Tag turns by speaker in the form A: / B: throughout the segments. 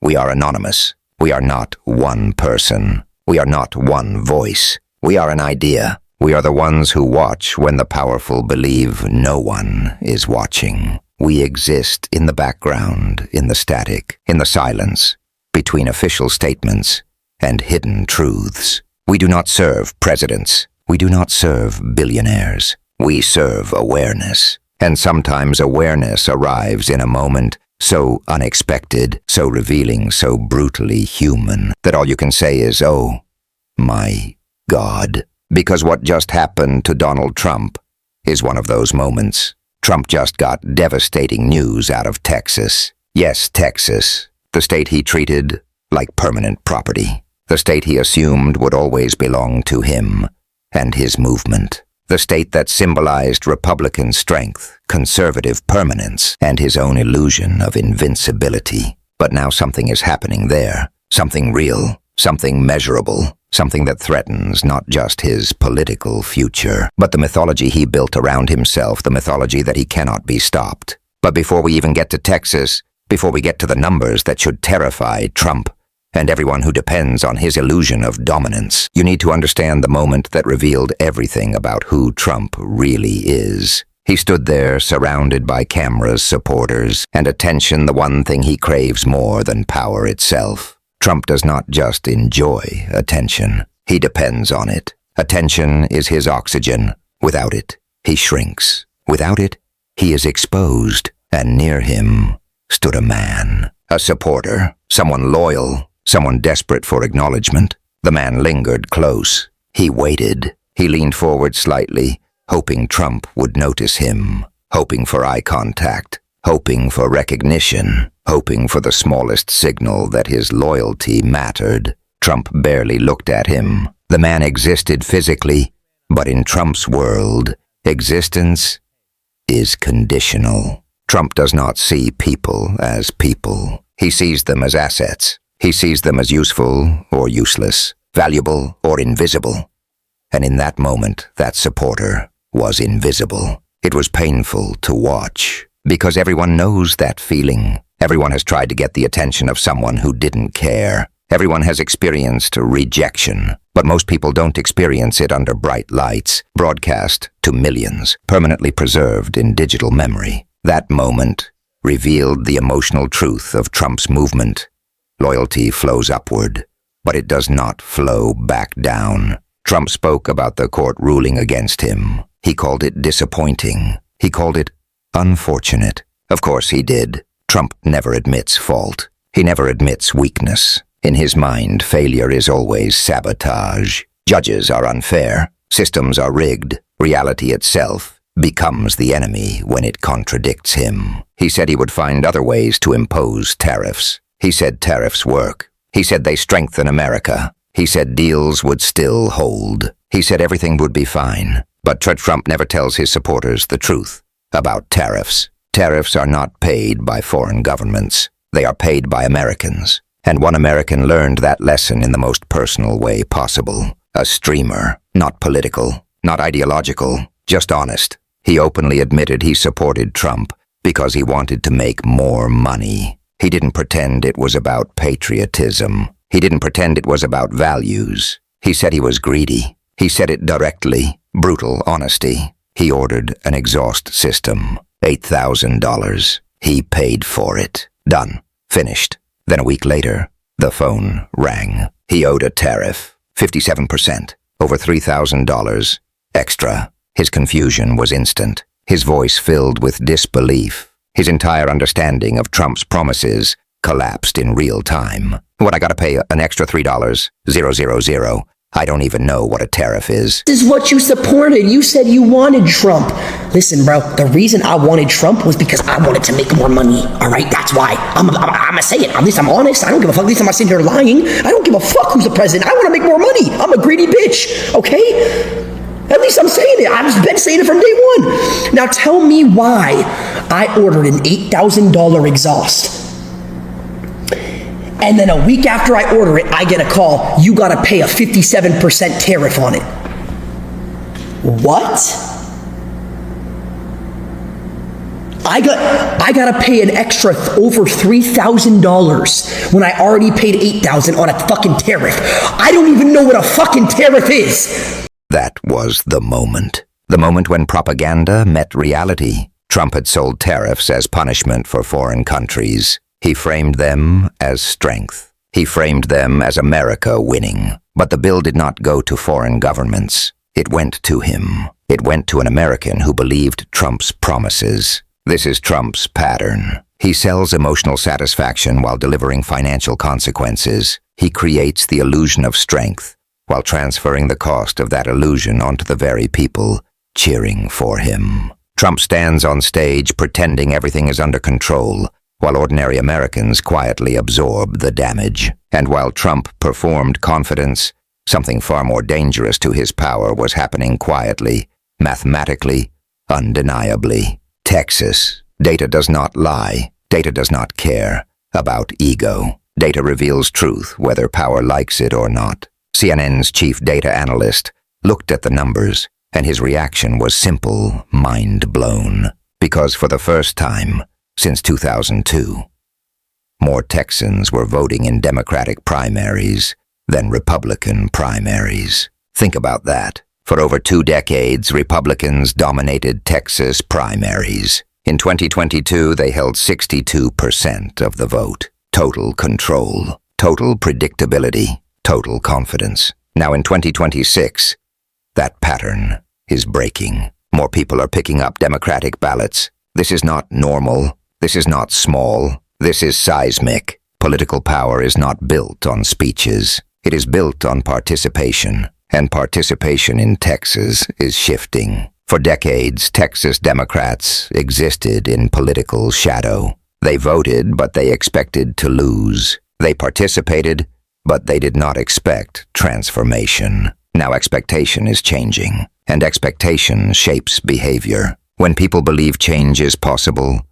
A: We are anonymous. We are not one person. We are not one voice. We are an idea. We are the ones who watch when the powerful believe no one is watching. We exist in the background, in the static, in the silence, between official statements and hidden truths. We do not serve presidents. We do not serve billionaires. We serve awareness. And sometimes awareness arrives in a moment so unexpected, so revealing, so brutally human, that all you can say is, "Oh, my God." Because what just happened to Donald Trump is one of those moments. Trump just got devastating news out of Texas. Yes, Texas, the state he treated like permanent property. The state he assumed would always belong to him and his movement. The state that symbolized Republican strength, conservative permanence, and his own illusion of invincibility. But now something is happening there. Something real, something measurable, something that threatens not just his political future, but the mythology he built around himself, the mythology that he cannot be stopped. But before we even get to Texas, before we get to the numbers that should terrify Trump and everyone who depends on his illusion of dominance, you need to understand the moment that revealed everything about who Trump really is. He stood there surrounded by cameras, supporters, and attention, the one thing he craves more than power itself. Trump does not just enjoy attention. He depends on it. Attention is his oxygen. Without it, he shrinks. Without it, he is exposed. And near him stood a man, a supporter, someone loyal, someone desperate for acknowledgement. The man lingered close. He waited. He leaned forward slightly, hoping Trump would notice him, hoping for eye contact, hoping for recognition, hoping for the smallest signal that his loyalty mattered. Trump barely looked at him. The man existed physically, but in Trump's world, existence is conditional. Trump does not see people as people. He sees them as assets. He sees them as useful or useless, valuable or invisible. And in that moment, that supporter was invisible. It was painful to watch, because everyone knows that feeling. Everyone has tried to get the attention of someone who didn't care. Everyone has experienced rejection, but most people don't experience it under bright lights, broadcast to millions, permanently preserved in digital memory. That moment revealed the emotional truth of Trump's movement. Loyalty flows upward, but it does not flow back down. Trump spoke about the court ruling against him. He called it disappointing. He called it unfortunate. Of course he did. Trump never admits fault. He never admits weakness. In his mind, failure is always sabotage. Judges are unfair. Systems are rigged. Reality itself becomes the enemy when it contradicts him. He said he would find other ways to impose tariffs. He said tariffs work. He said they strengthen America. He said deals would still hold. He said everything would be fine. But Trump never tells his supporters the truth about tariffs. Tariffs are not paid by foreign governments. They are paid by Americans. And one American learned that lesson in the most personal way possible. A streamer, not political, not ideological, just honest. He openly admitted he supported Trump because he wanted to make more money. He didn't pretend it was about patriotism. He didn't pretend it was about values. He said he was greedy. He said it directly, brutal honesty. He ordered an exhaust system, $8,000. He paid for it. Done. Finished. Then a week later, the phone rang. He owed a tariff, 57%, over $3,000 extra. His confusion was instant. His voice filled with disbelief. His entire understanding of Trump's promises collapsed in real time. What, I gotta pay an extra $3,000? I don't even know what a tariff is.
B: This is what you supported. You said you wanted Trump. Listen, bro, the reason I wanted Trump was because I wanted to make more money. All right, that's why. I'm gonna say it. At least I'm honest. I don't give a fuck. At least I'm not sitting here lying. I don't give a fuck who's the president. I want to make more money. I'm a greedy bitch, okay? At least I'm saying it. I've been saying it from day one. Now tell me why I ordered an $8,000 exhaust. And then a week after I order it, I get a call, you gotta pay a 57% tariff on it. What? I gotta pay an extra over $3,000 when I already paid $8,000 on a fucking tariff. I don't even know what a fucking tariff is.
A: That was the moment. The moment when propaganda met reality. Trump had sold tariffs as punishment for foreign countries. He framed them as strength. He framed them as America winning. But the bill did not go to foreign governments. It went to him. It went to an American who believed Trump's promises. This is Trump's pattern. He sells emotional satisfaction while delivering financial consequences. He creates the illusion of strength while transferring the cost of that illusion onto the very people cheering for him. Trump stands on stage pretending everything is under control, while ordinary Americans quietly absorb the damage. And while Trump performed confidence, something far more dangerous to his power was happening quietly, mathematically, undeniably. Texas. Data does not lie. Data does not care about ego. Data reveals truth, whether power likes it or not. CNN's chief data analyst looked at the numbers, and his reaction was simple, mind blown. Because for the first time since 2002, more Texans were voting in Democratic primaries than Republican primaries. Think about that. For over 2 decades, Republicans dominated Texas primaries. In 2022, they held 62% of the vote. Total control, total predictability, total confidence. Now in 2026, that pattern is breaking. More people are picking up Democratic ballots. This is not normal. This is not small. This is seismic. Political power is not built on speeches. It is built on participation. And participation in Texas is shifting. For decades, Texas Democrats existed in political shadow. They voted, but they expected to lose. They participated, but they did not expect transformation. Now expectation is changing, and expectation shapes behavior. When people believe change is possible,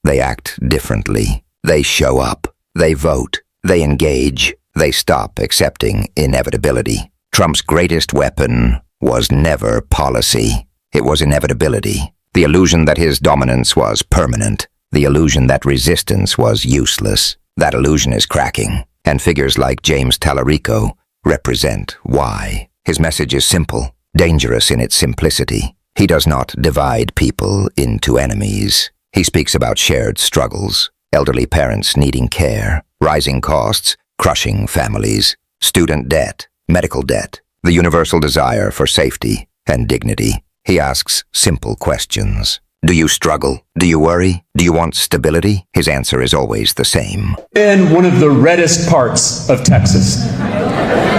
A: they act differently. They show up. They vote. They engage. They stop accepting inevitability. Trump's greatest weapon was never policy. It was inevitability. The illusion that his dominance was permanent. The illusion that resistance was useless. That illusion is cracking, and figures like James Tallarico represent why. His message is simple, dangerous in its simplicity. He does not divide people into enemies. He speaks about shared struggles, elderly parents needing care, rising costs, crushing families, student debt, medical debt, the universal desire for safety and dignity. He asks simple questions. Do you struggle? Do you worry? Do you want stability? His answer is always the same.
C: In one of the reddest parts of Texas,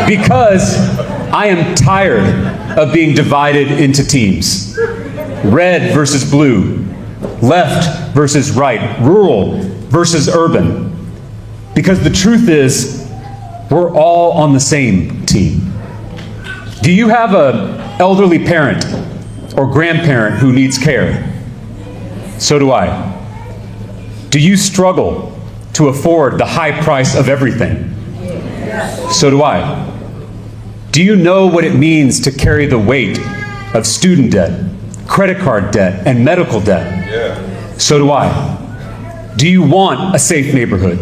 C: because I am tired of being divided into teams. Red versus blue, left versus right, rural versus urban. Because the truth is, we're all on the same team. Do you have an elderly parent or grandparent who needs care? So do I. Do you struggle to afford the high price of everything? So do I. Do you know what it means to carry the weight of student debt, credit card debt, and medical debt? So do I. Do you want a safe neighborhood?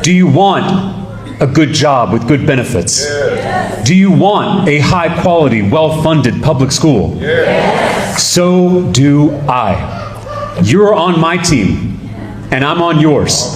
C: Do you want a good job with good benefits? Do you want a high-quality, well-funded public school? So do I. You're on my team, and I'm on yours.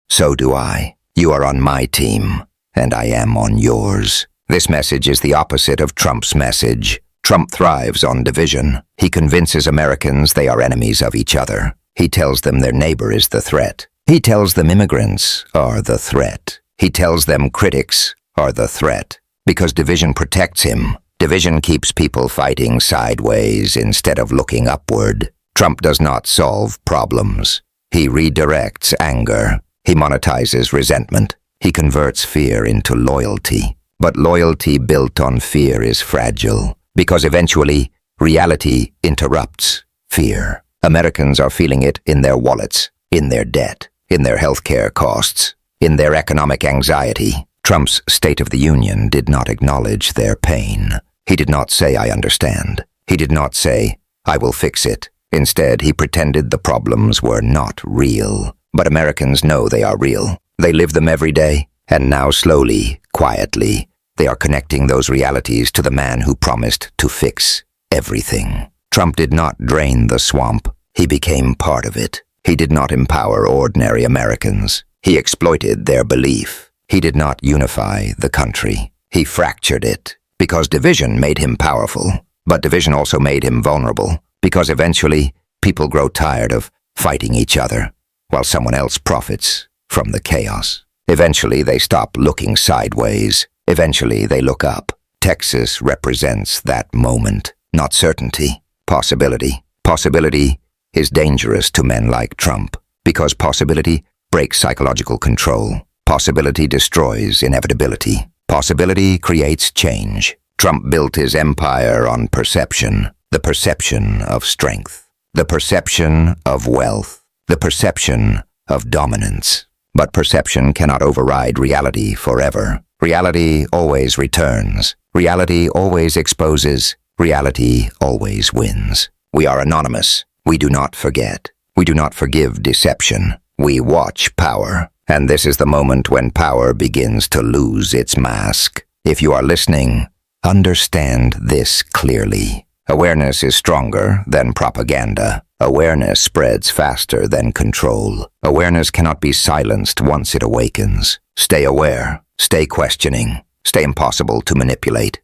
A: So do I. You are on my team, and I am on yours. This message is the opposite of Trump's message. Trump thrives on division. He convinces Americans they are enemies of each other. He tells them their neighbor is the threat. He tells them immigrants are the threat. He tells them critics are the threat. Because division protects him. Division keeps people fighting sideways instead of looking upward. Trump does not solve problems. He redirects anger. He monetizes resentment. He converts fear into loyalty. But loyalty built on fear is fragile, because eventually reality interrupts fear. Americans are feeling it in their wallets, in their debt, in their healthcare costs, in their economic anxiety. Trump's State of the Union did not acknowledge their pain. He did not say, "I understand." He did not say, "I will fix it." Instead, he pretended the problems were not real. But Americans know they are real. They live them every day, and now slowly, quietly, they are connecting those realities to the man who promised to fix everything. Trump did not drain the swamp. He became part of it. He did not empower ordinary Americans. He exploited their belief. He did not unify the country. He fractured it, because division made him powerful, but division also made him vulnerable, because eventually people grow tired of fighting each other, while someone else profits from the chaos. Eventually they stop looking sideways. Eventually they look up. Texas represents that moment, not certainty, possibility. Possibility is dangerous to men like Trump, because possibility breaks psychological control. Possibility destroys inevitability. Possibility creates change. Trump built his empire on perception, the perception of strength, the perception of wealth, the perception of dominance. But perception cannot override reality forever. Reality always returns. Reality always exposes. Reality always wins. We are anonymous. We do not forget. We do not forgive deception. We watch power. And this is the moment when power begins to lose its mask. If you are listening, understand this clearly. Awareness is stronger than propaganda. Awareness spreads faster than control. Awareness cannot be silenced once it awakens. Stay aware. Stay questioning. Stay impossible to manipulate.